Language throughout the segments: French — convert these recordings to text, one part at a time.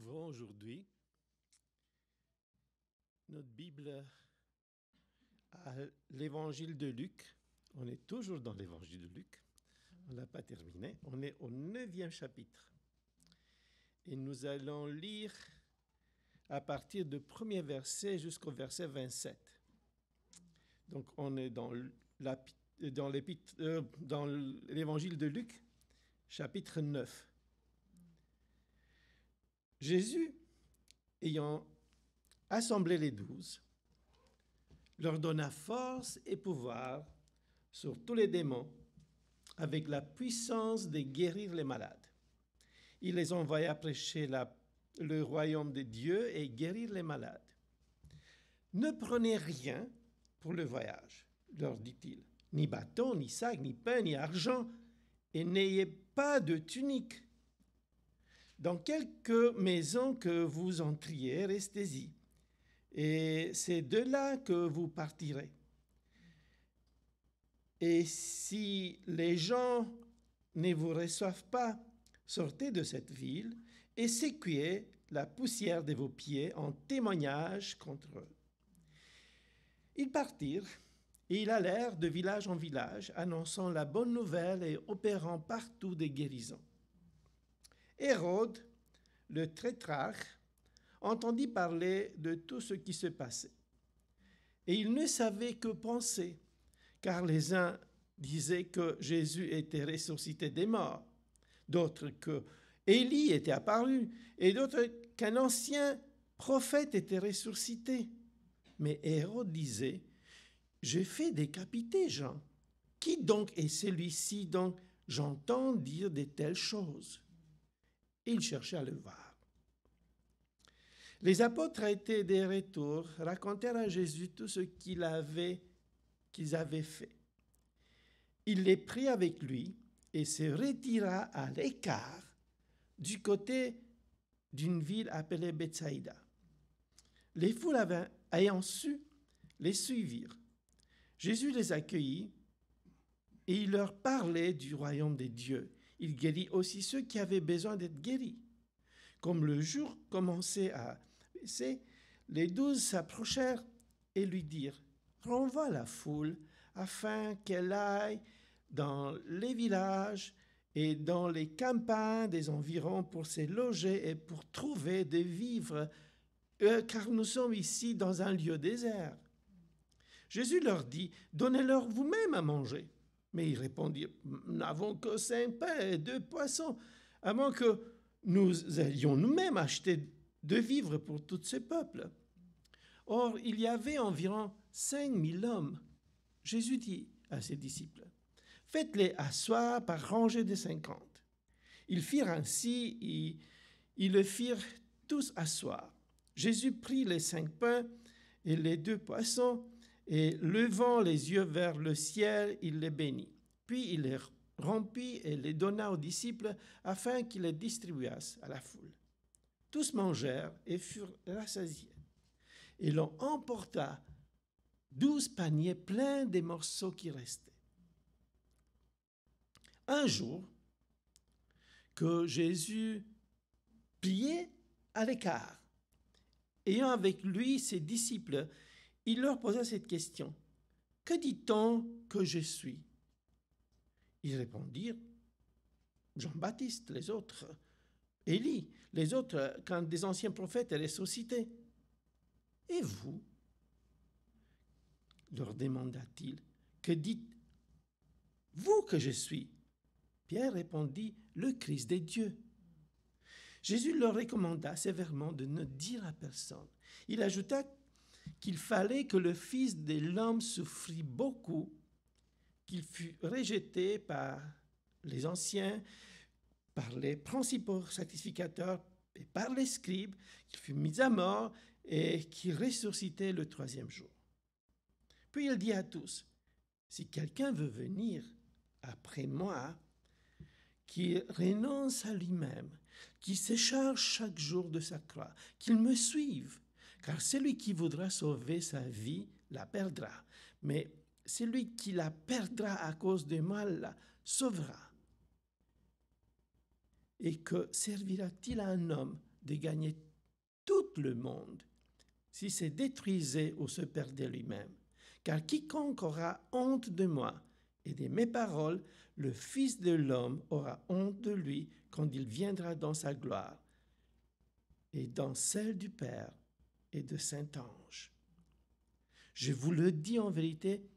ouvrons aujourd'hui notre Bible à l'Évangile de Luc. On est toujours dans l'Évangile de Luc. On ne l'a pas terminé. On est au 9e chapitre. Et nous allons lire à partir du premier verset jusqu'au verset 27. Donc on est dans l'Évangile de Luc, chapitre 9. Jésus, ayant assemblé les 12, leur donna force et pouvoir sur tous les démons, avec la puissance de guérir les malades. Il les envoya prêcher le royaume de Dieu et guérir les malades. Ne prenez rien pour le voyage, leur dit-il, ni bâton, ni sac, ni pain, ni argent, et n'ayez pas de tunique. Dans quelque maison que vous entriez, restez-y, et c'est de là que vous partirez. Et si les gens ne vous reçoivent pas, sortez de cette ville et secouez la poussière de vos pieds en témoignage contre eux. Ils partirent et ils allèrent de village en village, annonçant la bonne nouvelle et opérant partout des guérisons. Hérode, le tétrarque, entendit parler de tout ce qui se passait. Et il ne savait que penser, car les uns disaient que Jésus était ressuscité des morts, d'autres que Élie était apparu, et d'autres qu'un ancien prophète était ressuscité. Mais Hérode disait, « J'ai fait décapiter Jean. Qui donc est celui-ci dont j'entends dire de telles choses ?» Et il cherchait à le voir. Les apôtres étaient de retour, racontèrent à Jésus tout ce qu'ils avaient fait. Il les prit avec lui et se retira à l'écart du côté d'une ville appelée Bethsaïda. Les foules ayant su, les suivirent. Jésus les accueillit et il leur parlait du royaume des dieux. Il guérit aussi ceux qui avaient besoin d'être guéris. Comme le jour commençait à baisser, les 12 s'approchèrent et lui dirent, « Renvoie la foule afin qu'elle aille dans les villages et dans les campagnes des environs pour se loger et pour trouver des vivres, car nous sommes ici dans un lieu désert. » Jésus leur dit, « Donnez-leur vous-même à manger. » Mais ils répondirent, « Nous n'avons que 5 pains et 2 poissons, à moins que nous allions nous-mêmes acheter de vivres pour tous ces peuples. » Or, il y avait environ 5000 hommes. Jésus dit à ses disciples, « Faites-les asseoir par rangées de 50. » Ils firent ainsi, et ils le firent tous asseoir. Jésus prit les 5 pains et les 2 poissons, et levant les yeux vers le ciel, il les bénit. Puis il les rompit et les donna aux disciples afin qu'ils les distribuassent à la foule. Tous mangèrent et furent rassasiés. Et l'on emporta 12 paniers pleins des morceaux qui restaient. Un jour, que Jésus priait à l'écart, ayant avec lui ses disciples, il leur posa cette question, « Que dit-on que je suis ?» Ils répondirent, « Jean-Baptiste, les autres, Élie, les autres, quand des anciens prophètes est ressuscité. Et vous ?» leur demanda-t-il, « Que dites-vous que je suis ?» Pierre répondit, « Le Christ de Dieu. » Jésus leur recommanda sévèrement de ne dire à personne. Il ajouta qu'il fallait que le Fils de l'homme souffrit beaucoup, qu'il fût rejeté par les anciens, par les principaux sacrificateurs et par les scribes, qu'il fût mis à mort et qu'il ressuscitait le 3e jour. Puis il dit à tous, « Si quelqu'un veut venir après moi, qu'il renonce à lui-même, qu'il se charge chaque jour de sa croix, qu'il me suive. Car celui qui voudra sauver sa vie la perdra, mais celui qui la perdra à cause de moi la sauvera. Et que servira-t-il à un homme de gagner tout le monde s'il se détruisait ou se perdait lui-même. Car quiconque aura honte de moi et de mes paroles, le Fils de l'homme aura honte de lui quand il viendra dans sa gloire et dans celle du Père et de Saint-Ange. Je vous le dis en vérité,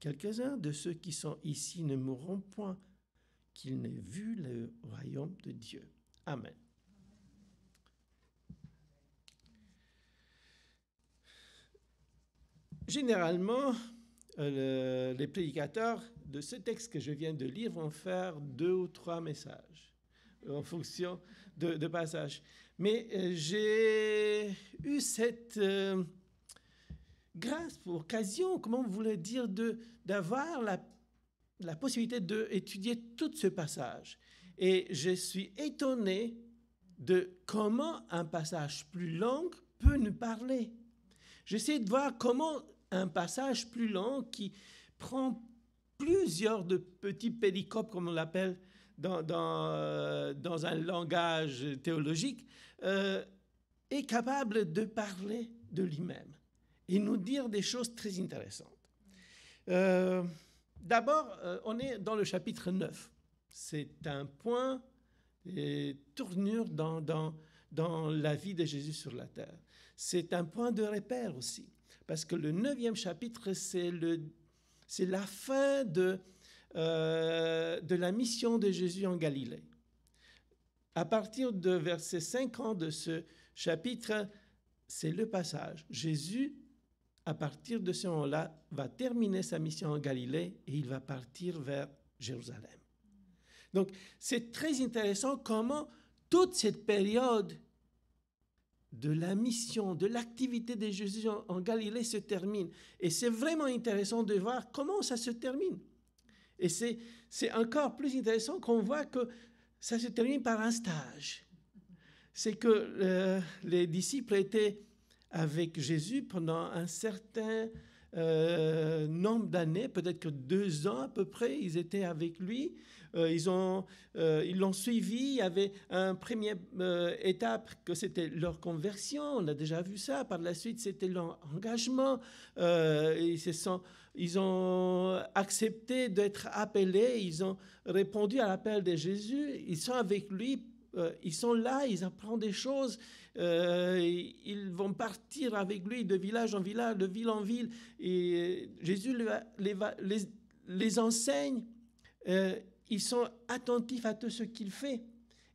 quelques-uns de ceux qui sont ici ne mourront point, qu'ils n'aient vu le royaume de Dieu. Amen. Généralement, les prédicateurs de ce texte que je viens de lire vont faire 2 ou 3 messages en fonction de passages. Mais j'ai eu cette grâce, occasion, comment vous voulez dire, d'avoir la possibilité d'étudier tout ce passage. Et je suis étonné de comment un passage plus long peut nous parler. J'essaie de voir comment un passage plus long qui prend plusieurs de petits péricopes, comme on l'appelle dans un langage théologique, est capable de parler de lui-même et nous dire des choses très intéressantes. D'abord, on est dans le chapitre 9. C'est un point de tournure dans la vie de Jésus sur la terre. C'est un point de repère aussi, parce que le 9e chapitre, c'est la fin de la mission de Jésus en Galilée. À partir de verset 50 de ce chapitre, c'est le passage. Jésus, à partir de ce moment-là, va terminer sa mission en Galilée et il va partir vers Jérusalem. Donc, c'est très intéressant comment toute cette période de la mission, de l'activité de Jésus en Galilée se termine. Et c'est vraiment intéressant de voir comment ça se termine. Et c'est encore plus intéressant qu'on voit que ça se termine par un stage. C'est que les disciples étaient avec Jésus pendant un certain nombre d'années, peut-être que 2 ans à peu près, ils étaient avec lui. Ils l'ont suivi. Il y avait une première étape que c'était leur conversion. On a déjà vu ça. Par la suite, c'était leur engagement. Ils ont accepté d'être appelés. Ils ont répondu à l'appel de Jésus. Ils sont avec lui. Ils sont là. Ils apprennent des choses. Ils vont partir avec lui de village en village, de ville en ville. Et Jésus les enseigne. Ils sont attentifs à tout ce qu'il fait.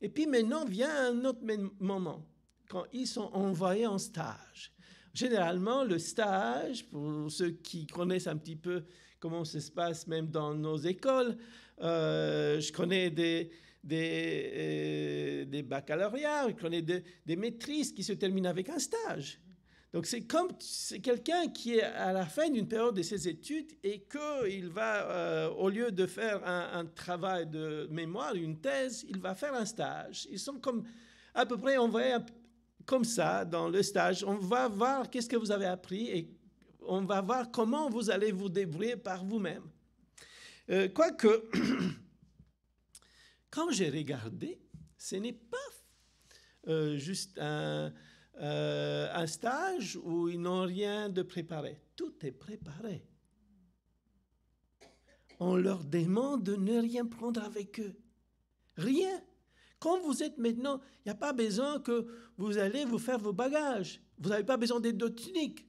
Et puis maintenant vient un autre moment, quand ils sont envoyés en stage. Généralement, le stage, pour ceux qui connaissent un petit peu comment ça se passe même dans nos écoles, je connais des baccalauréats, je connais des maîtrises qui se terminent avec un stage. Donc, c'est quelqu'un qui est à la fin d'une période de ses études et qu'il va, au lieu de faire un travail de mémoire, une thèse, il va faire un stage. Ils sont comme à peu près envoyés comme ça dans le stage. On va voir qu'est-ce que vous avez appris et on va voir comment vous allez vous débrouiller par vous-même. Quoique, quand j'ai regardé, ce n'est pas juste un stage où ils n'ont rien de préparé. Tout est préparé. On leur demande de ne rien prendre avec eux. Rien. Quand vous êtes maintenant, il n'y a pas besoin que vous allez vous faire vos bagages. Vous n'avez pas besoin de tuniques,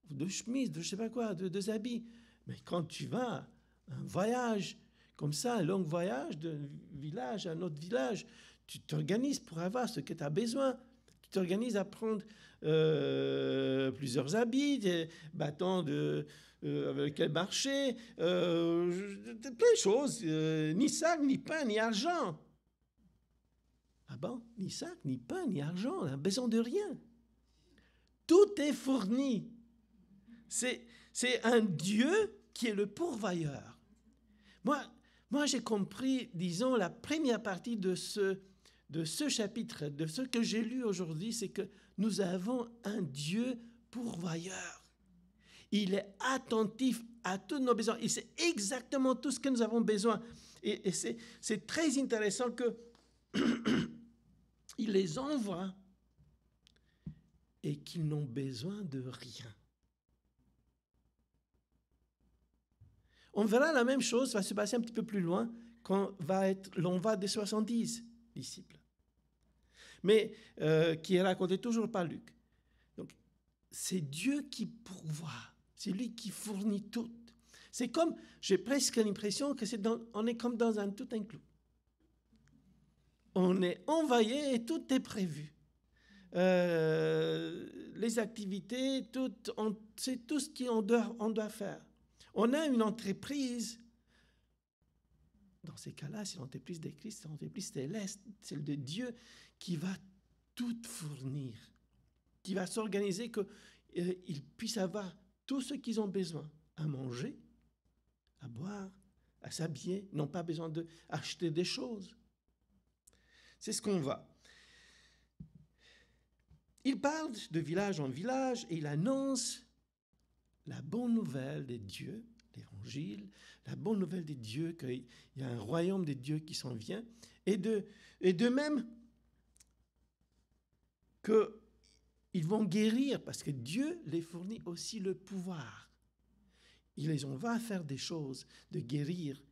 de chemises, de je ne sais pas quoi, de habits. Mais quand tu vas un voyage comme ça, un long voyage d'un village à un autre village, tu t'organises pour avoir ce que tu as besoin. Tu t'organises à prendre plusieurs habits, des bâtons avec lesquels marcher, plein de choses. Ni sac, ni pain, ni argent. Ah bon? Ni sac, ni pain, ni argent. On n'a besoin de rien. Tout est fourni. C'est un Dieu qui est le pourvoyeur. Moi, j'ai compris, disons, la première partie de ce chapitre, de ce que j'ai lu aujourd'hui, c'est que nous avons un Dieu pourvoyeur. Il est attentif à tous nos besoins. Il sait exactement tout ce que nous avons besoin. Et c'est très intéressant que il les envoie et qu'ils n'ont besoin de rien. On verra la même chose va se passer un petit peu plus loin quand l'on va des 70 disciples, mais qui est raconté toujours par Luc. Donc, c'est Dieu qui pourvoit, c'est lui qui fournit tout. C'est comme, j'ai presque l'impression que on est comme dans un tout inclus. On est envoyé et tout est prévu. Les activités, c'est tout ce qu'on doit faire. On a une entreprise, dans ces cas-là, c'est l'entreprise de Christ, c'est l'entreprise céleste, celle de Dieu, qui va tout fournir, qui va s'organiser qu'ils puissent avoir tout ce qu'ils ont besoin, à manger, à boire, à s'habiller, n'ont pas besoin d'acheter des choses. C'est ce qu'on va. Il parle de village en village et il annonce la bonne nouvelle de Dieu, l'évangile, la bonne nouvelle de Dieu, qu'il y a un royaume de Dieu qui s'en vient, et de même qu'ils vont guérir, parce que Dieu les fournit aussi le pouvoir. Il les envoie faire des choses, de guérir,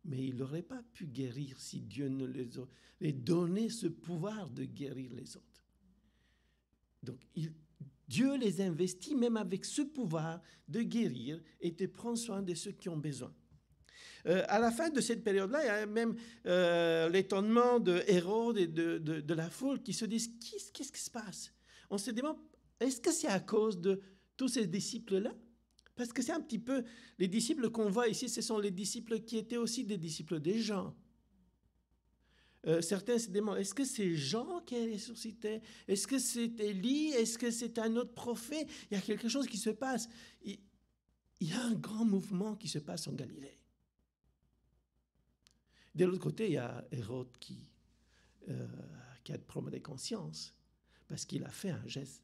mais il n'aurait pas pu guérir si Dieu ne les aurait donné ce pouvoir de guérir les autres. Donc, Dieu les investit même avec ce pouvoir de guérir et de prendre soin de ceux qui ont besoin. À la fin de cette période-là, il y a même l'étonnement de Hérode et de la foule qui se disent « Qu'est-ce qui se passe ?» On se demande « Est-ce que c'est à cause de tous ces disciples-là ?» Parce que c'est un petit peu, les disciples qu'on voit ici, ce sont les disciples qui étaient aussi des disciples des gens. Certains se demandent, est-ce que c'est Jean qui est ressuscité? Est-ce que c'est Élie? Est-ce que c'est un autre prophète? Il y a quelque chose qui se passe. Il y a un grand mouvement qui se passe en Galilée. De l'autre côté, il y a Hérode qui a de problèmes de conscience parce qu'il a fait un geste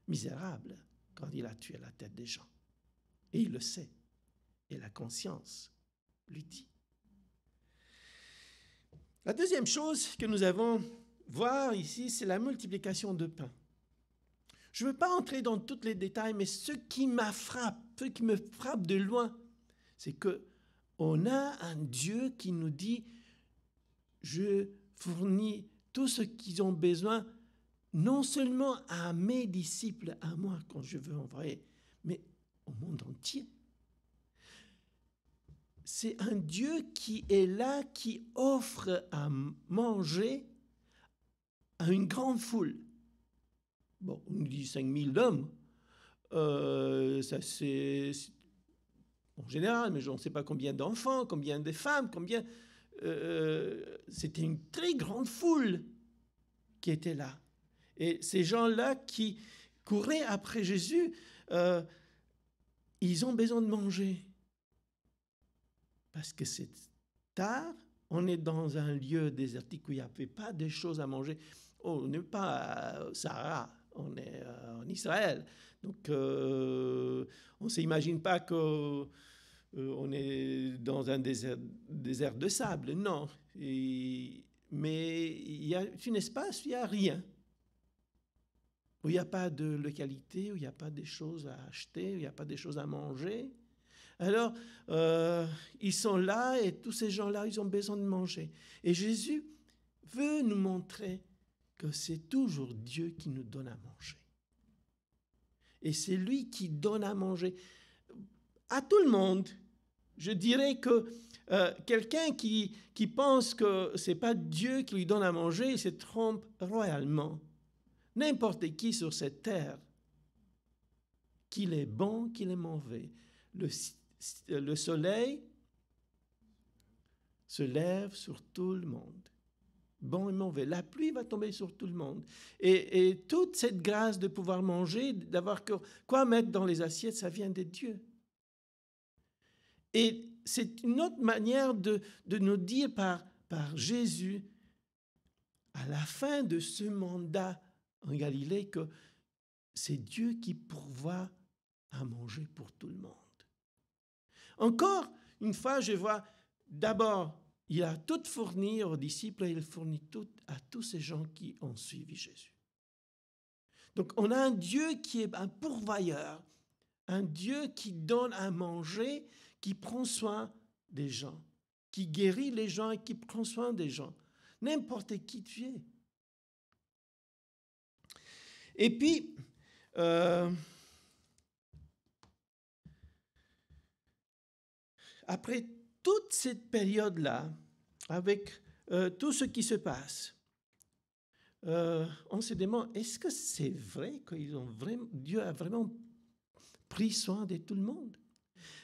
misérable quand il a tué la tête des gens. Et il le sait. Et la conscience lui dit. La deuxième chose que nous avons voir ici, c'est la multiplication de pain. Je ne veux pas entrer dans tous les détails, mais ce qui me frappe de loin, c'est qu'on a un Dieu qui nous dit « Je fournis tout ce qu'ils ont besoin, non seulement à mes disciples, à moi, quand je veux envoyer, mais au monde entier. » C'est un Dieu qui est là, qui offre à manger à une grande foule. Bon, on nous dit 5000 hommes. Ça c'est en général, mais je ne sais pas combien d'enfants, combien de femmes, combien... c'était une très grande foule qui était là. Et ces gens-là qui couraient après Jésus, ils ont besoin de manger. Parce que c'est tard, on est dans un lieu désertique où il n'y avait pas de choses à manger. Oh, on n'est pas au Sahara, on est en Israël. Donc, on ne s'imagine pas qu'on est dans un désert de sable, non. Mais il y a un espace où il n'y a rien. Où il n'y a pas de localité, où il n'y a pas des choses à acheter, où il n'y a pas des choses à manger. Alors, ils sont là et tous ces gens-là, ils ont besoin de manger. Et Jésus veut nous montrer que c'est toujours Dieu qui nous donne à manger. Et c'est lui qui donne à manger à tout le monde. Je dirais que quelqu'un qui pense que ce n'est pas Dieu qui lui donne à manger, il se trompe royalement. N'importe qui sur cette terre, qu'il est bon, qu'il est mauvais, le soleil se lève sur tout le monde. Bon et mauvais. La pluie va tomber sur tout le monde. Et toute cette grâce de pouvoir manger, d'avoir quoi mettre dans les assiettes, ça vient de Dieu. Et c'est une autre manière de nous dire par Jésus, à la fin de ce mandat en Galilée, que c'est Dieu qui pourvoit à manger pour tout le monde. Encore une fois, je vois, d'abord, il a tout fourni aux disciples et il fournit tout à tous ces gens qui ont suivi Jésus. Donc on a un Dieu qui est un pourvoyeur, un Dieu qui donne à manger, qui prend soin des gens, qui guérit les gens et qui prend soin des gens. N'importe qui tu es. Et puis, après toute cette période-là, avec tout ce qui se passe, on se demande, est-ce que c'est vrai que Dieu a vraiment pris soin de tout le monde?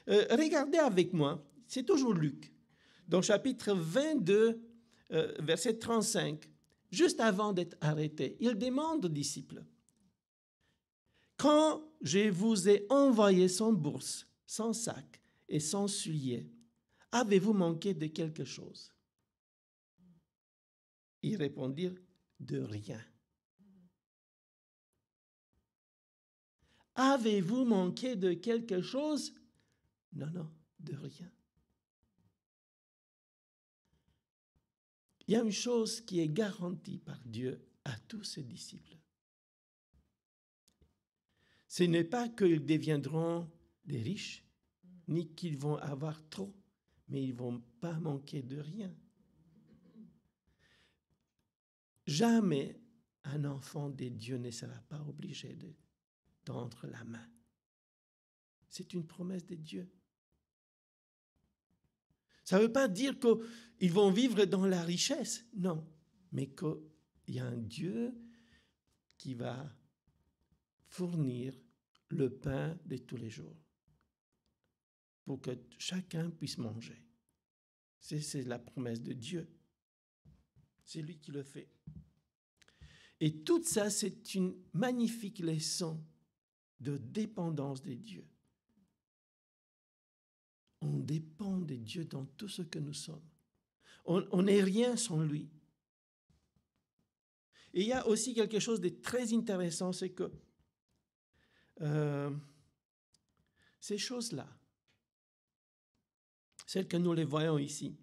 Regardez avec moi, c'est toujours Luc, dans le chapitre 22, verset 35, juste avant d'être arrêté, il demande aux disciples, « Quand je vous ai envoyé sans bourse, sans sac et sans souliers, avez-vous manqué de quelque chose? » Ils répondirent, « De rien. » Avez-vous manqué de quelque chose? Non, non, de rien. Il y a une chose qui est garantie par Dieu à tous ses disciples. Ce n'est pas qu'ils deviendront des riches, ni qu'ils vont avoir trop, mais ils ne vont pas manquer de rien. Jamais un enfant de Dieu ne sera pas obligé de tendre la main. C'est une promesse de Dieu. Ça ne veut pas dire qu'ils vont vivre dans la richesse, non, mais qu'il y a un Dieu qui va fournir le pain de tous les jours pour que chacun puisse manger. C'est la promesse de Dieu. C'est lui qui le fait. Et tout ça, c'est une magnifique leçon de dépendance de Dieu. On dépend de Dieu dans tout ce que nous sommes. On n'est rien sans lui. Et il y a aussi quelque chose de très intéressant, c'est que ces choses-là, celles que nous les voyons ici,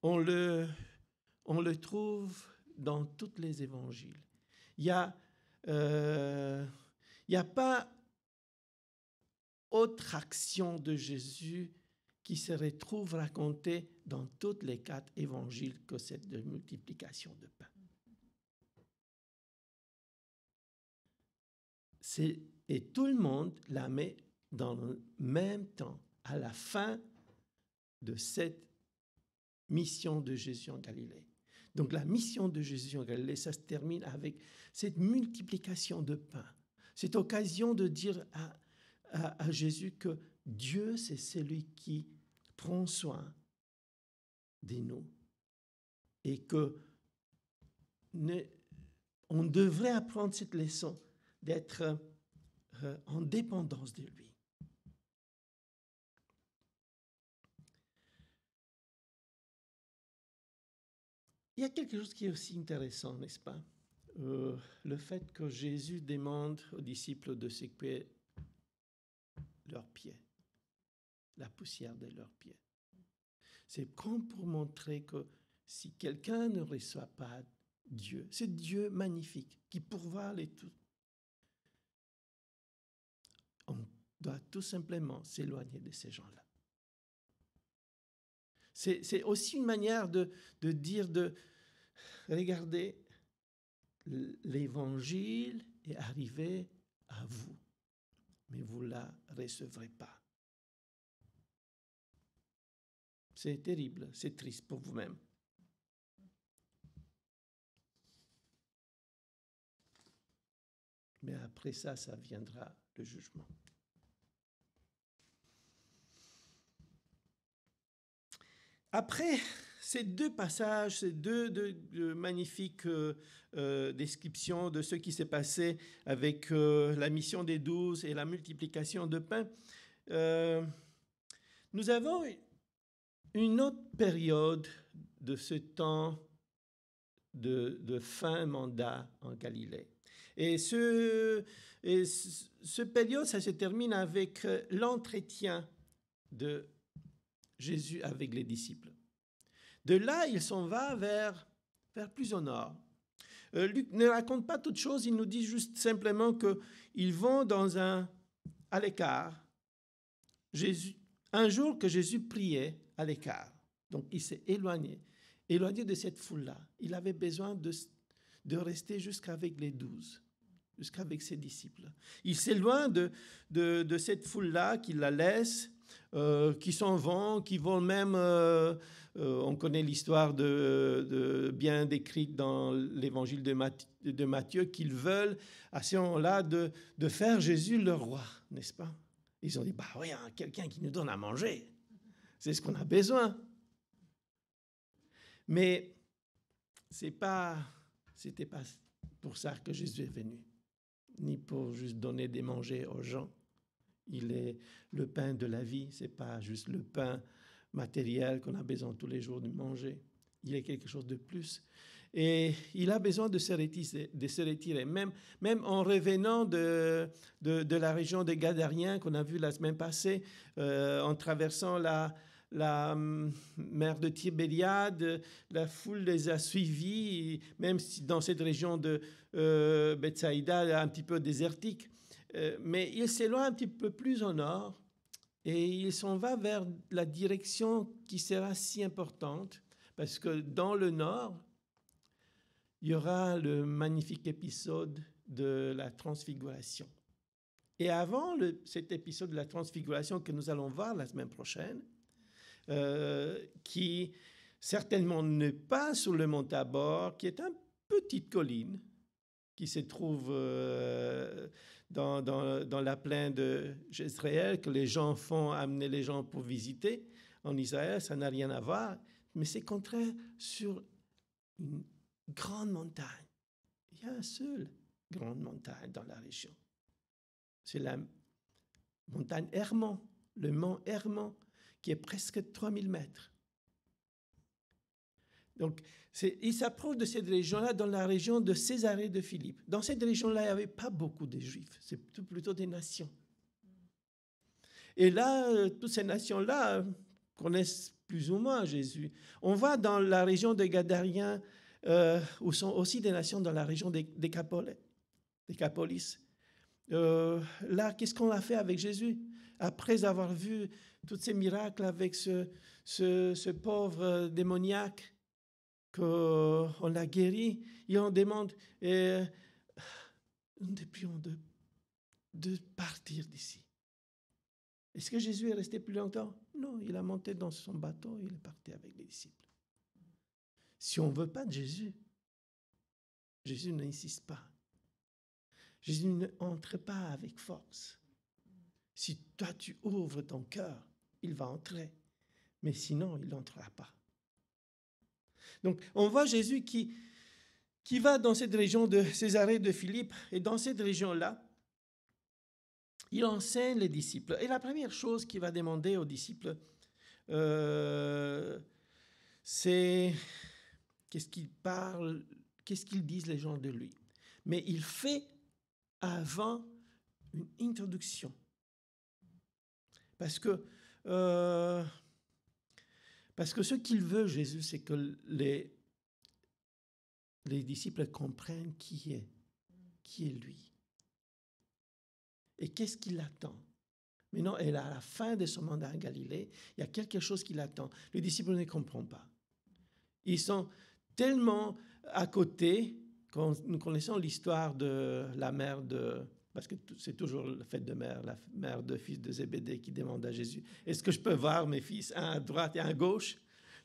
on le trouve dans tous les évangiles. Il n'y a pas autre action de Jésus qui se retrouve racontée dans tous les 4 évangiles que cette de multiplication de pain. Et tout le monde la met dans le même temps, à la fin de cette mission de Jésus en Galilée. Donc la mission de Jésus en Galilée, ça se termine avec cette multiplication de pain. Cette occasion de dire à Jésus que Dieu, c'est celui qui prend soin de nous. Et que on devrait apprendre cette leçon d'être en dépendance de lui. Il y a quelque chose qui est aussi intéressant, n'est-ce pas? Le fait que Jésus demande aux disciples de secouer leurs pieds, la poussière de leurs pieds. C'est comme pour montrer que si quelqu'un ne reçoit pas Dieu, c'est Dieu magnifique qui pourvoit les tout. On doit tout simplement s'éloigner de ces gens-là. C'est aussi une manière de dire, regardez, l'évangile est arrivé à vous, mais vous ne la recevrez pas. C'est terrible, c'est triste pour vous-même. Mais après ça, ça viendra le jugement. Après ces 2 passages, ces deux magnifiques descriptions de ce qui s'est passé avec la mission des 12 et la multiplication de pain, nous avons une autre période de ce temps de fin mandat en Galilée. Et ce période, ça se termine avec l'entretien de Jésus avec les disciples. De là, il s'en va vers plus au nord. Luc ne raconte pas toute chose, il nous dit juste simplement qu'ils vont à l'écart. Un jour que Jésus priait à l'écart, donc il s'est éloigné de cette foule-là. Il avait besoin de rester jusqu'avec les 12, jusqu'avec ses disciples. Il s'éloigne de cette foule-là, qui la laisse, qui s'en vont, qui vont même... on connaît l'histoire bien décrite dans l'évangile de Matthieu, qu'ils veulent à ce moment-là de faire Jésus leur roi, n'est-ce pas? Ils ont dit, bah oui, hein, quelqu'un qui nous donne à manger, c'est ce qu'on a besoin. Mais c'était pas pour ça que Jésus est venu, ni pour juste donner des manger aux gens. Il est le pain de la vie, c'est pas juste le pain matériel qu'on a besoin tous les jours de manger. Il est quelque chose de plus. Et il a besoin de se retirer. Même en revenant de la région des Gadariens qu'on a vu la semaine passée, en traversant la mer de Tibériade, la foule les a suivis, même si dans cette région de Bethsaïda, un petit peu désertique. Mais il s'éloigne un petit peu plus au nord et il s'en va vers la direction qui sera si importante, parce que dans le nord, il y aura le magnifique épisode de la transfiguration. Et avant cet épisode de la transfiguration que nous allons voir la semaine prochaine, qui certainement n'est pas sur le mont Tabor, qui est une petite colline qui se trouve dans la plaine de Jezreel, que les gens font amener les gens pour visiter. En Israël, ça n'a rien à voir, mais c'est contraire sur une grande montagne. Il y a une seule grande montagne dans la région. C'est la montagne Hermon, le mont Hermon, qui est presque 3000 mètres. Donc, il s'approche de cette région-là, dans la région de Césarée de Philippe. Dans cette région-là, il n'y avait pas beaucoup de Juifs, c'est plutôt des nations. Et là, toutes ces nations-là connaissent plus ou moins Jésus. On va dans la région des Gadariens, où sont aussi des nations dans la région des Décapolis. Là, qu'est-ce qu'on a fait avec Jésus? Après avoir vu tous ces miracles avec ce pauvre démoniaque qu'on a guéri, et on demande, nous te prions de partir d'ici. Est-ce que Jésus est resté plus longtemps? Non, il a monté dans son bateau et il est parti avec les disciples. Si on ne veut pas de Jésus, Jésus n'insiste pas. Jésus n'entre pas avec force. Si toi tu ouvres ton cœur, il va entrer. Mais sinon, il n'entrera pas. Donc, on voit Jésus qui va dans cette région de Césarée de Philippe. Et dans cette région-là, il enseigne les disciples. Et la première chose qu'il va demander aux disciples, c'est qu'est-ce qu'ils disent les gens de lui. Mais il fait avant une introduction. Parce que ce qu'il veut, Jésus, c'est que les disciples comprennent qui est lui. Et qu'est-ce qu'il attend? Maintenant, à la fin de son mandat en Galilée, il y a quelque chose qui l'attend. Les disciples ne comprennent pas. Ils sont tellement à côté, quand nous connaissons l'histoire de la mère parce que c'est toujours la fête de mère, la mère de fils de Zébédée qui demande à Jésus, est-ce que je peux voir mes fils, un à droite et un à gauche?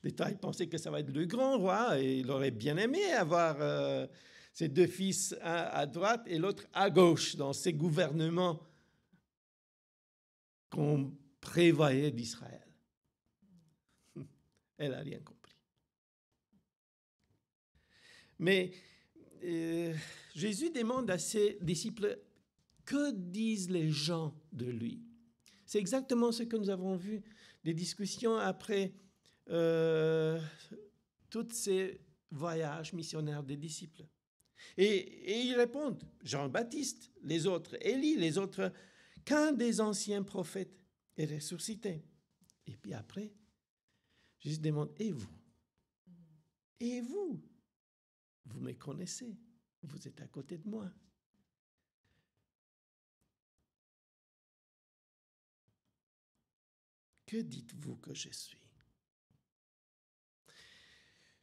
L'État, il pensait que ça va être le grand roi et il aurait bien aimé avoir ses deux fils, un à droite et l'autre à gauche, dans ses gouvernements qu'on prévoyait d'Israël. Elle n'a rien compris. Mais Jésus demande à ses disciples, que disent les gens de lui? C'est exactement ce que nous avons vu, des discussions après tous ces voyages missionnaires des disciples. Et ils répondent, Jean-Baptiste, les autres, Élie, les autres, qu'un des anciens prophètes est ressuscité. Et puis après, Jésus demande, et vous? Et vous? Vous me connaissez, vous êtes à côté de moi. Que dites-vous que je suis?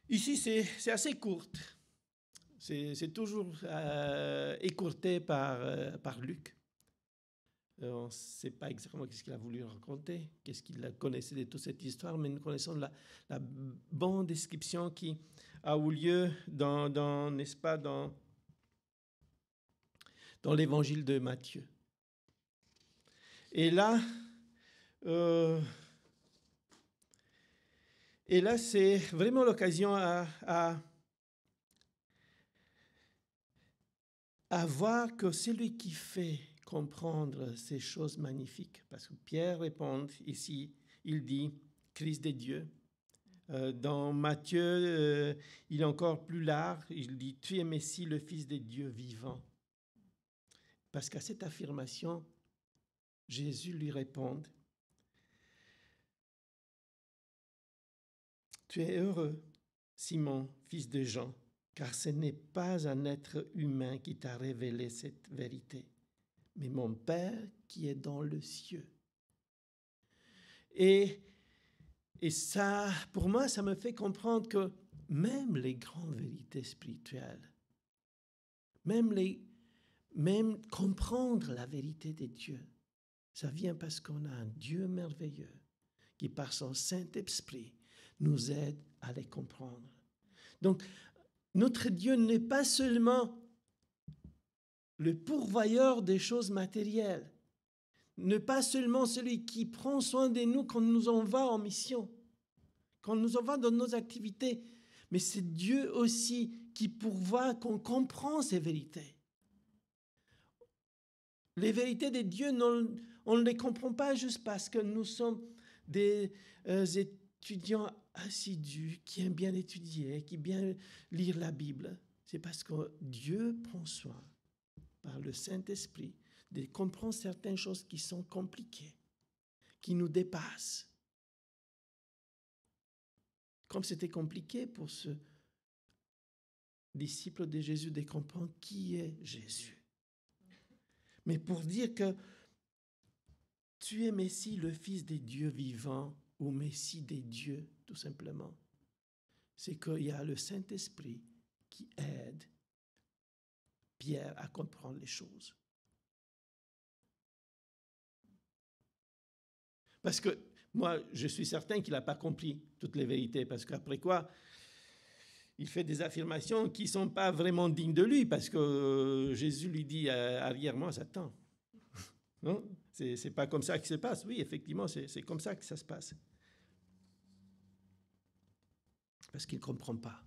Ici, c'est assez court. C'est toujours écourté par Luc. On ne sait pas exactement qu'est-ce qu'il a voulu raconter, qu'est-ce qu'il connaissait de toute cette histoire, mais nous connaissons la bonne description qui a eu lieu n'est-ce pas, dans l'évangile de Matthieu. Et là, c'est vraiment l'occasion à voir que celui qui fait comprendre ces choses magnifiques, parce que Pierre répond ici, il dit Christ des dieux. Dans Matthieu, il est encore plus large, il dit tu es Messie, le Fils des dieux vivants. Parce qu'à cette affirmation, Jésus lui répond tu es heureux, Simon, fils de Jean, car ce n'est pas un être humain qui t'a révélé cette vérité, mais mon Père qui est dans le ciel. Et ça, pour moi, ça me fait comprendre que même les grandes vérités spirituelles, même comprendre la vérité des dieux, ça vient parce qu'on a un Dieu merveilleux qui, par son Saint-Esprit, nous aide à les comprendre. Donc, notre Dieu n'est pas seulement le pourvoyeur des choses matérielles, n'est pas seulement celui qui prend soin de nous quand nous en va en mission, quand nous en va dans nos activités, mais c'est Dieu aussi qui pourvoit qu'on comprend ces vérités. Les vérités de Dieu, on ne les comprend pas juste parce que nous sommes des étudiants assidus qui aiment bien étudier, qui aiment bien lire la Bible. C'est parce que Dieu prend soin, par le Saint-Esprit, de comprendre certaines choses qui sont compliquées, qui nous dépassent. Comme c'était compliqué pour ce disciple de Jésus de comprendre qui est Jésus. Mais pour dire que tu es Messie, le Fils des dieux vivants, ou Messie des dieux, tout simplement, c'est qu'il y a le Saint-Esprit qui aide Pierre à comprendre les choses. Parce que moi, je suis certain qu'il n'a pas compris toutes les vérités, parce qu'après quoi, il fait des affirmations qui ne sont pas vraiment dignes de lui, parce que Jésus lui dit arrière-moi, Satan. Non, c'est pas comme ça que ça se passe. Oui, effectivement, c'est comme ça que ça se passe. Parce qu'il ne comprend pas.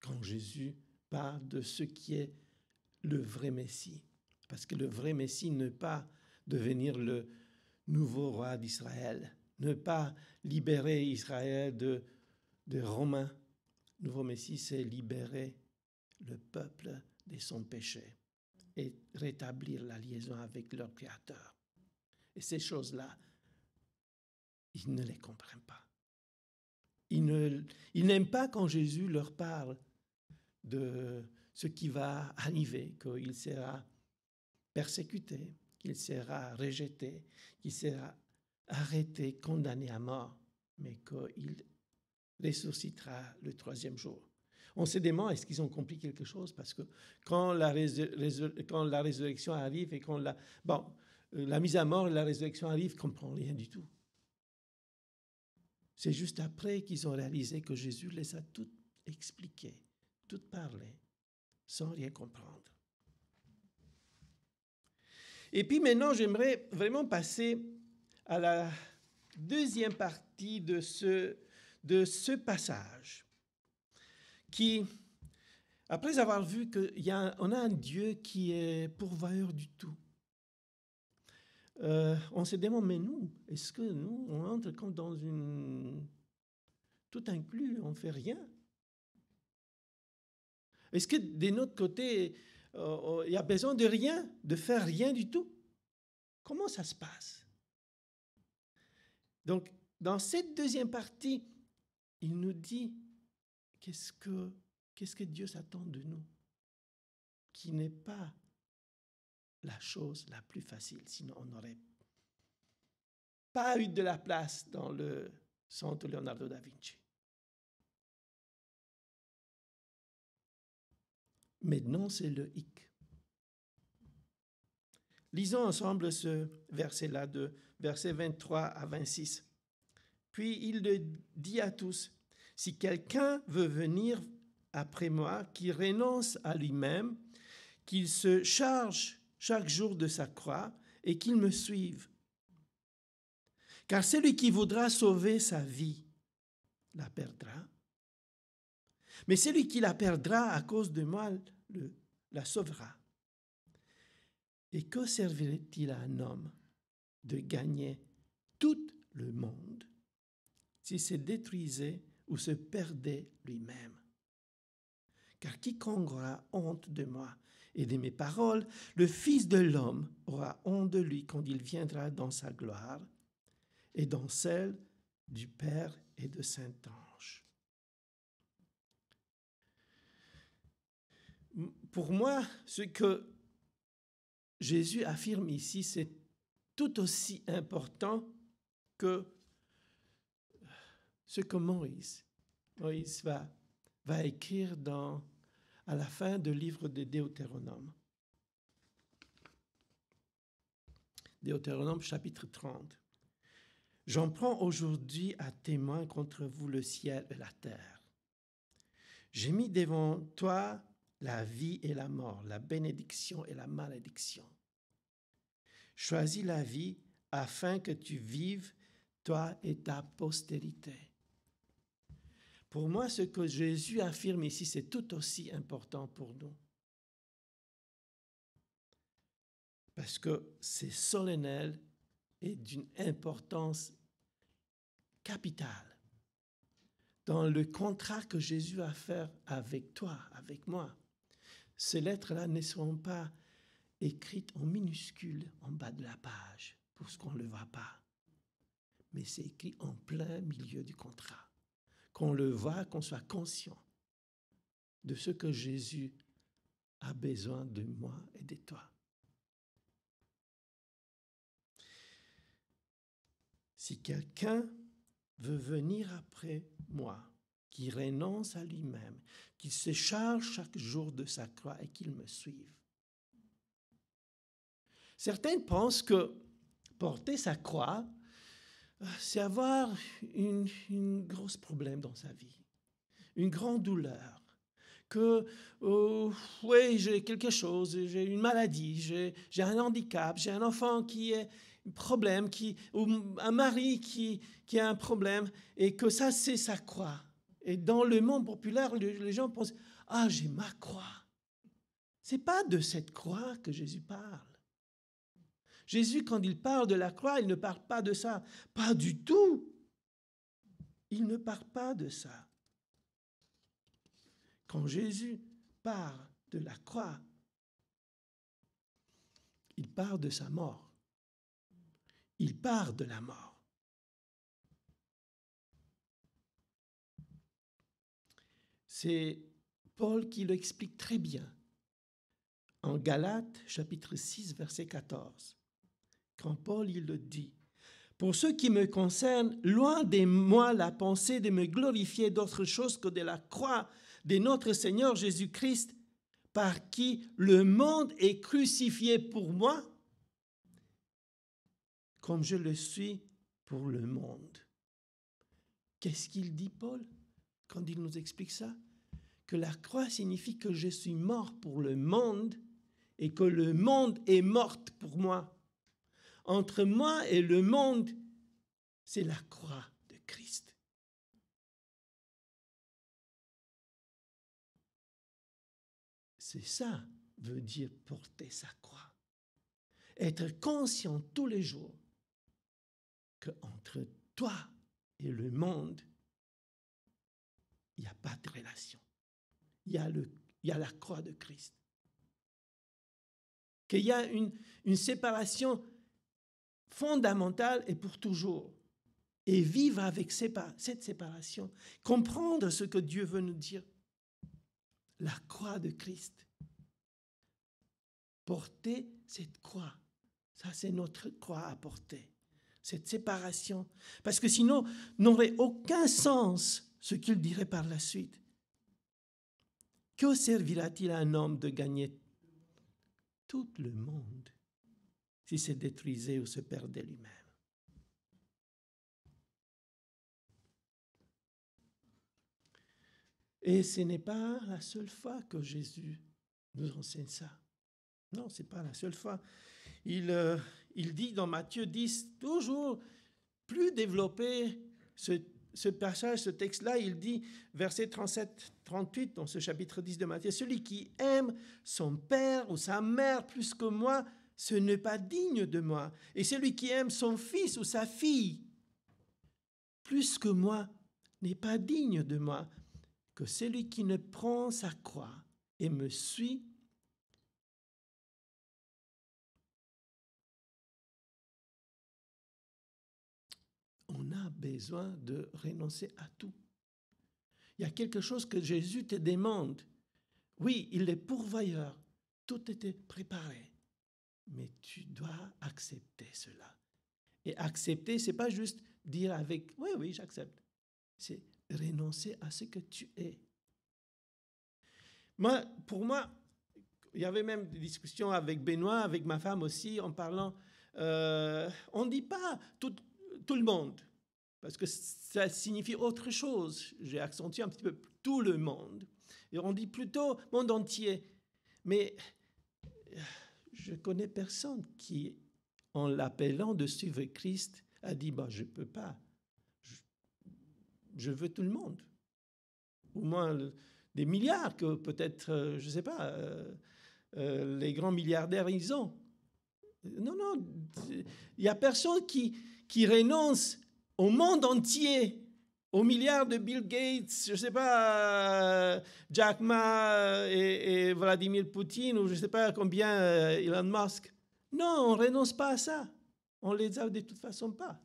Quand Jésus parle de ce qui est le vrai Messie, parce que le vrai Messie ne pas devenir le nouveau roi d'Israël, ne pas libérer Israël de Romains. Le nouveau Messie, c'est libérer le peuple de son péché et rétablir la liaison avec leur Créateur. Et ces choses-là, ils ne les comprennent pas. Ils n'aiment pas quand Jésus leur parle de ce qui va arriver, qu'il sera persécuté, qu'il sera rejeté, qu'il sera arrêté, condamné à mort, mais qu'il ressuscitera le troisième jour. On se demande, est-ce qu'ils ont compris quelque chose? Parce que quand la résurrection arrive et quand la mise à mort et la résurrection arrivent, ils ne comprennent rien du tout. C'est juste après qu'ils ont réalisé que Jésus les a toutes expliquées, toutes parlées, sans rien comprendre. Et puis maintenant, j'aimerais vraiment passer à la deuxième partie de ce passage, qui, après avoir vu qu'on a un Dieu qui est pourvoyeur du tout, on se demande, mais nous, est-ce que nous, on entre comme dans une... tout inclus, on ne fait rien? Est-ce que de notre côté, il y a besoin de rien, de faire rien du tout? Comment ça se passe? Donc, dans cette deuxième partie, il nous dit qu'est-ce que qu'est-ce que Dieu s'attend de nous? Qui n'est pas la chose la plus facile, sinon on n'aurait pas eu de la place dans le centre Leonardo da Vinci. Maintenant, c'est le hic. Lisons ensemble ce verset-là, de versets 23 à 26. Puis il le dit à tous, « Si quelqu'un veut venir après moi, qu'il renonce à lui-même, qu'il se charge chaque jour de sa croix et qu'il me suive. Car celui qui voudra sauver sa vie la perdra. Mais celui qui la perdra à cause de moi la sauvera. Et que servirait-il à un homme de gagner tout le monde s'il se détruisait ou se perdait lui-même? Car quiconque aura honte de moi et de mes paroles, le Fils de l'homme aura honte de lui quand il viendra dans sa gloire et dans celle du Père et de Saint-Ange. » Pour moi, ce que Jésus affirme ici, c'est tout aussi important que ce que Moïse va écrire à la fin du livre de Deutéronome. Deutéronome chapitre 30. « J'en prends aujourd'hui à témoin contre vous le ciel et la terre. J'ai mis devant toi la vie et la mort, la bénédiction et la malédiction. Choisis la vie afin que tu vives, toi et ta postérité. » Pour moi, ce que Jésus affirme ici, c'est tout aussi important pour nous. Parce que c'est solennel et d'une importance capitale. Dans le contrat que Jésus a fait avec toi, avec moi, ces lettres-là ne seront pas écrites en minuscules en bas de la page, pour ce qu'on ne le voit pas. Mais c'est écrit en plein milieu du contrat. Qu'on le voit, qu'on soit conscient de ce que Jésus a besoin de moi et de toi. Si quelqu'un veut venir après moi, qui renonce à lui-même, qu'il se charge chaque jour de sa croix et qu'il me suive. Certains pensent que porter sa croix, c'est avoir un gros problème dans sa vie, une grande douleur, que oui, j'ai quelque chose, j'ai une maladie, j'ai un handicap, j'ai un enfant qui a un problème, ou un mari qui a un problème, et que ça, c'est sa croix. Et dans le monde populaire, les gens pensent, ah, j'ai ma croix. C'est pas de cette croix que Jésus parle. Jésus, quand il parle de la croix, il ne parle pas de ça. Pas du tout. Il ne parle pas de ça. Quand Jésus parle de la croix, il parle de sa mort. Il parle de la mort. C'est Paul qui l'explique très bien. En Galates, chapitre 6, verset 14. Quand Paul, il le dit, « Pour ce qui me concerne, loin de moi la pensée de me glorifier d'autre chose que de la croix de notre Seigneur Jésus-Christ, par qui le monde est crucifié pour moi, comme je le suis pour le monde. » Qu'est-ce qu'il dit, Paul, quand il nous explique ça? Que la croix signifie que je suis mort pour le monde et que le monde est mort pour moi. Entre moi et le monde, c'est la croix de Christ. C'est ça, veut dire porter sa croix. Être conscient tous les jours qu'entre toi et le monde, il n'y a pas de relation. Il y a la croix de Christ. Qu'il y a une séparation fondamentale et pour toujours. Et vivre avec cette séparation, comprendre ce que Dieu veut nous dire. la croix de Christ. Porter cette croix. Ça, c'est notre croix à porter. Cette séparation. Parce que sinon, n'aurait aucun sens ce qu'il dirait par la suite. Que servira-t-il à un homme de gagner tout le monde s'il se détruisait ou se perdait lui-même? Et ce n'est pas la seule fois que Jésus nous enseigne ça. Non, ce n'est pas la seule fois. Il dit dans Matthieu 10, toujours plus développé, ce passage, ce texte-là, il dit, verset 37-38, dans ce chapitre 10 de Matthieu, « Celui qui aime son père ou sa mère plus que moi, ce n'est pas digne de moi. Et celui qui aime son fils ou sa fille plus que moi n'est pas digne de moi. Que celui qui ne prend sa croix et me suit, on a besoin de renoncer à tout. Il y a quelque chose que Jésus te demande. Oui, il est pourvoyeur. Tout était préparé. Mais tu dois accepter cela. Et accepter, ce n'est pas juste dire avec « oui, oui, j'accepte ». C'est renoncer à ce que tu es. Pour moi, il y avait même des discussions avec Benoît, avec ma femme aussi, en parlant, on ne dit pas tout le monde, parce que ça signifie autre chose. J'ai accentué un petit peu tout le monde. Et on dit plutôt monde entier. Mais je connais personne qui, en l'appelant de suivre Christ, a dit je ne peux pas. Je veux tout le monde. Au moins des milliards que peut-être, je ne sais pas, les grands milliardaires, ils ont. Non, il n'y a personne qui renonce au monde entier, aux milliards de Bill Gates, je ne sais pas, Jack Ma et Vladimir Poutine, ou je ne sais pas combien Elon Musk. Non, on ne renonce pas à ça. On ne les a de toute façon pas.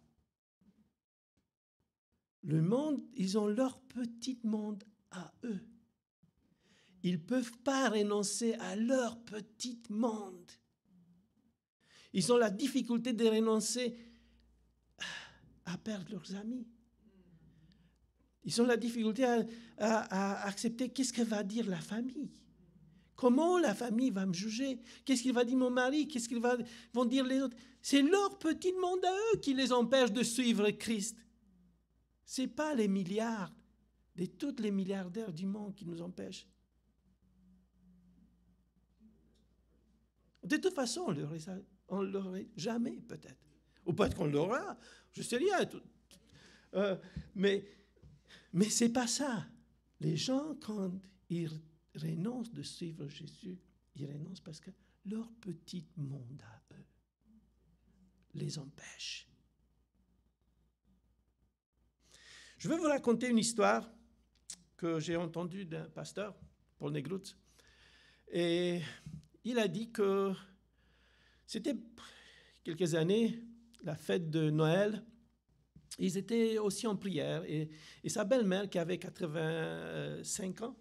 Le monde, ils ont leur petit monde à eux. Ils ne peuvent pas renoncer à leur petit monde. Ils ont la difficulté de renoncer à perdre leurs amis. Ils ont la difficulté à accepter qu'est-ce que va dire la famille. Comment la famille va me juger? Qu'est-ce qu'il va dire mon mari? Qu'est-ce qu'ils vont dire les autres? C'est leur petit monde à eux qui les empêche de suivre Christ. Ce n'est pas les milliards de tous les milliardaires du monde qui nous empêchent. De toute façon, on ne l'aurait jamais peut-être. Ou peut-être qu'on l'aura, je ne sais rien. Mais ce n'est pas ça. Les gens, quand ils renoncent de suivre Jésus, ils renoncent parce que leur petit monde à eux les empêche. Je vais vous raconter une histoire que j'ai entendue d'un pasteur, Paul Negrutz. Et il a dit que c'était quelques années, la fête de Noël. Ils étaient aussi en prière. Et sa belle-mère, qui avait 85 ans,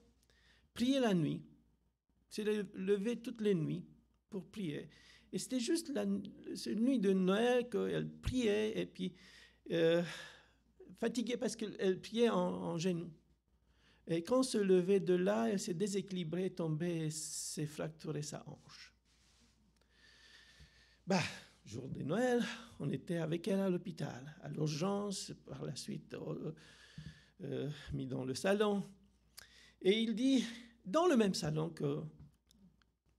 priait la nuit. s'est levée toutes les nuits pour prier. Et c'était juste cette nuit de Noël qu'elle priait et puis fatiguée parce qu'elle priait en genoux. Et quand elle se levait de là, elle s'est déséquilibrée, tombée et s'est fracturée sa hanche. Jour de Noël, on était avec elle à l'hôpital, à l'urgence, par la suite mis dans le salon. Et il dit, dans le même salon que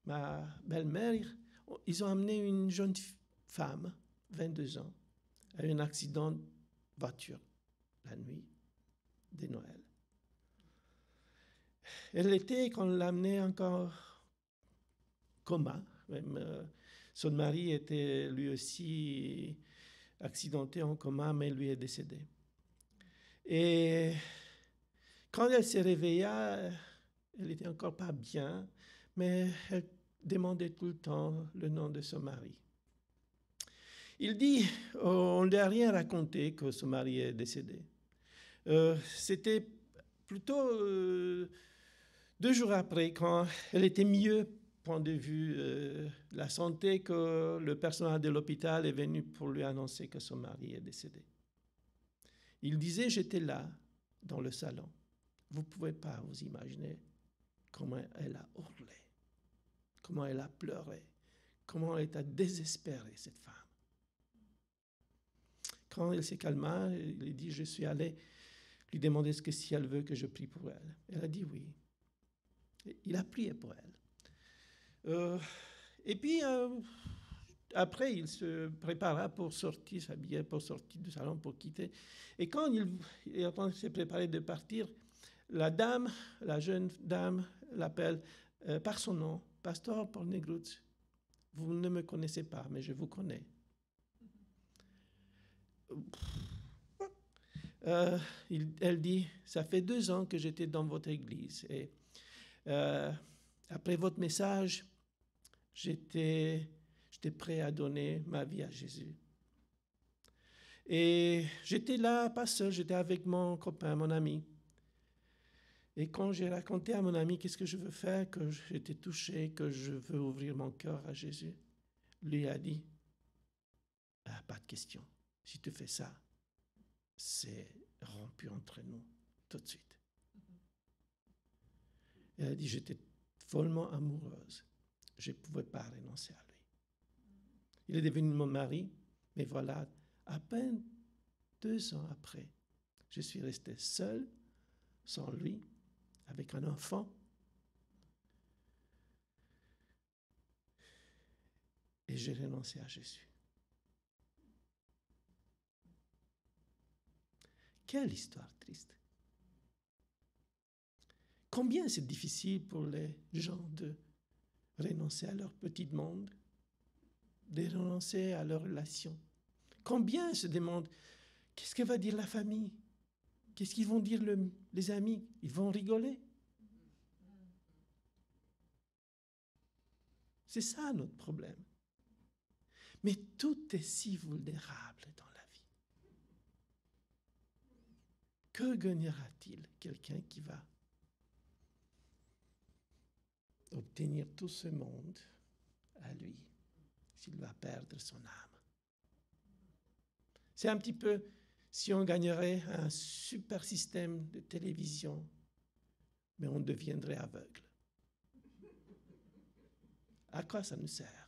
ma belle-mère, ils ont amené une jeune femme, 22 ans, à un accident de voiture la nuit de Noël. Elle était, quand on l'amenait, encore coma. Même, son mari était lui aussi accidenté en coma, mais lui est décédé. Et quand elle s'est réveillée, elle n'était encore pas bien, mais elle demandait tout le temps le nom de son mari. Il dit, on ne lui a rien raconté que son mari est décédé. C'était plutôt 2 jours après, quand elle était mieux, point de vue la santé, que le personnel de l'hôpital est venu pour lui annoncer que son mari est décédé. Il disait, j'étais là, dans le salon. Vous ne pouvez pas vous imaginer comment elle a hurlé, comment elle a pleuré, comment elle était désespérée, cette femme. Quand elle s'est calma, il a dit, je suis allé lui demander si elle veut que je prie pour elle. Elle a dit oui. Il a prié pour elle. Et puis, après, il se prépara pour sortir, s'habiller pour sortir du salon, pour quitter. Et quand il s'est préparé de partir, la jeune dame, l'appelle par son nom, Pasteur Paul Negrutz. Vous ne me connaissez pas, mais je vous connais. Elle dit, ça fait 2 ans que j'étais dans votre église et après votre message, j'étais prêt à donner ma vie à Jésus. Et j'étais là, pas seul, j'étais avec mon copain, mon ami. Et quand j'ai raconté à mon ami qu'est-ce que je veux faire, que j'étais touché, que je veux ouvrir mon cœur à Jésus, lui a dit, pas de question, si tu fais ça, c'est rompu entre nous tout de suite. Elle a dit, j'étais follement amoureuse. Je ne pouvais pas renoncer à lui. Il est devenu mon mari, mais voilà, à peine 2 ans après, je suis resté seul, sans lui, avec un enfant. Et j'ai renoncé à Jésus. Quelle histoire triste. Combien c'est difficile pour les gens de renoncer à leur petit monde, de renoncer à leur relation. Combien se demandent, qu'est-ce que va dire la famille? Qu'est-ce qu'ils vont dire les amis? Ils vont rigoler. C'est ça notre problème. Mais tout est si vulnérable dans la vie. Que gagnera-t-il quelqu'un qui va obtenir tout ce monde à lui s'il va perdre son âme? C'est un petit peu si on gagnerait un super système de télévision, mais on deviendrait aveugle. À quoi ça nous sert?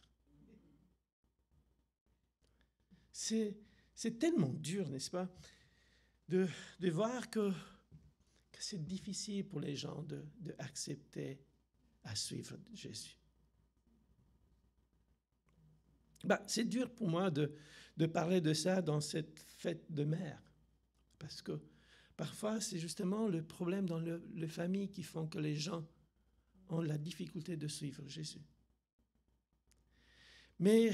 C'est tellement dur, n'est-ce pas, de voir que c'est difficile pour les gens d'accepter à suivre Jésus. C'est dur pour moi de parler de ça dans cette fête de mère, parce que parfois c'est justement le problème dans les familles qui font que les gens ont la difficulté de suivre Jésus. Mais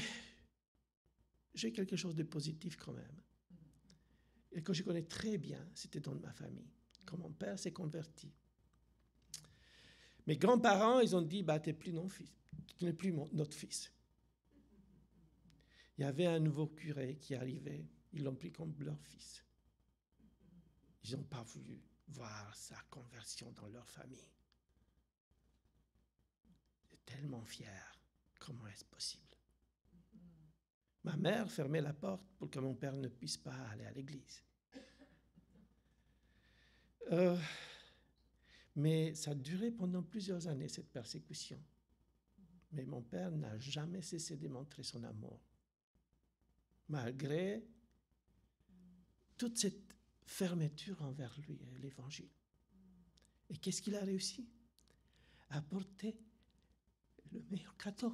j'ai quelque chose de positif quand même, et que je connais très bien, c'était dans ma famille, quand mon père s'est converti. Mes grands-parents, ils ont dit, tu n'es plus notre fils. Il y avait un nouveau curé qui arrivait, ils l'ont pris comme leur fils. Ils n'ont pas voulu voir sa conversion dans leur famille. Ils étaient tellement fiers. Comment est-ce possible? Ma mère fermait la porte pour que mon père ne puisse pas aller à l'église. Mais ça a duré pendant plusieurs années, cette persécution. Mais mon père n'a jamais cessé de montrer son amour, malgré toute cette fermeture envers lui et l'Évangile. Et qu'est-ce qu'il a réussi? Apporter le meilleur cadeau.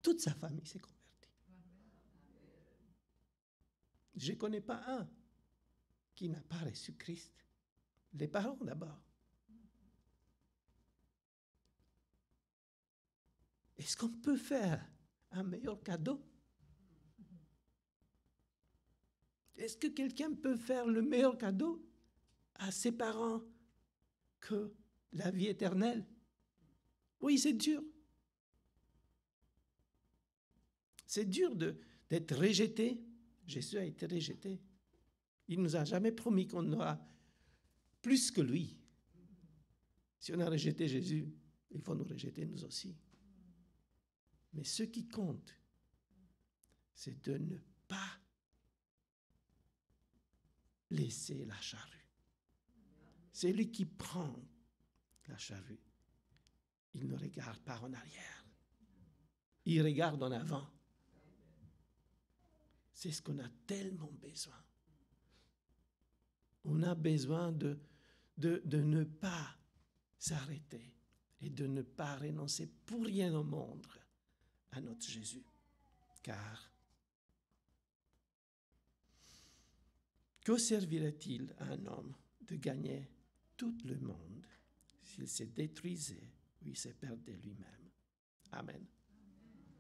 Toute sa famille s'est convertie. Je ne connais pas un qui n'a pas reçu Christ. Les parents d'abord. Est-ce qu'on peut faire un meilleur cadeau? Est-ce que quelqu'un peut faire le meilleur cadeau à ses parents que la vie éternelle? Oui, c'est dur. C'est dur d'être rejeté. Jésus a été rejeté. Il ne nous a jamais promis qu'on aura plus que lui. Si on a rejeté Jésus, il faut nous rejeter nous aussi. Mais ce qui compte, c'est de ne pas laisser la charrue. C'est lui qui prend la charrue. Il ne regarde pas en arrière. Il regarde en avant. C'est ce qu'on a tellement besoin. On a besoin de ne pas s'arrêter et de ne pas renoncer pour rien au monde à notre Jésus. Car que servirait-il à un homme de gagner tout le monde s'il se détruisait ou il se perdait lui-même? Amen.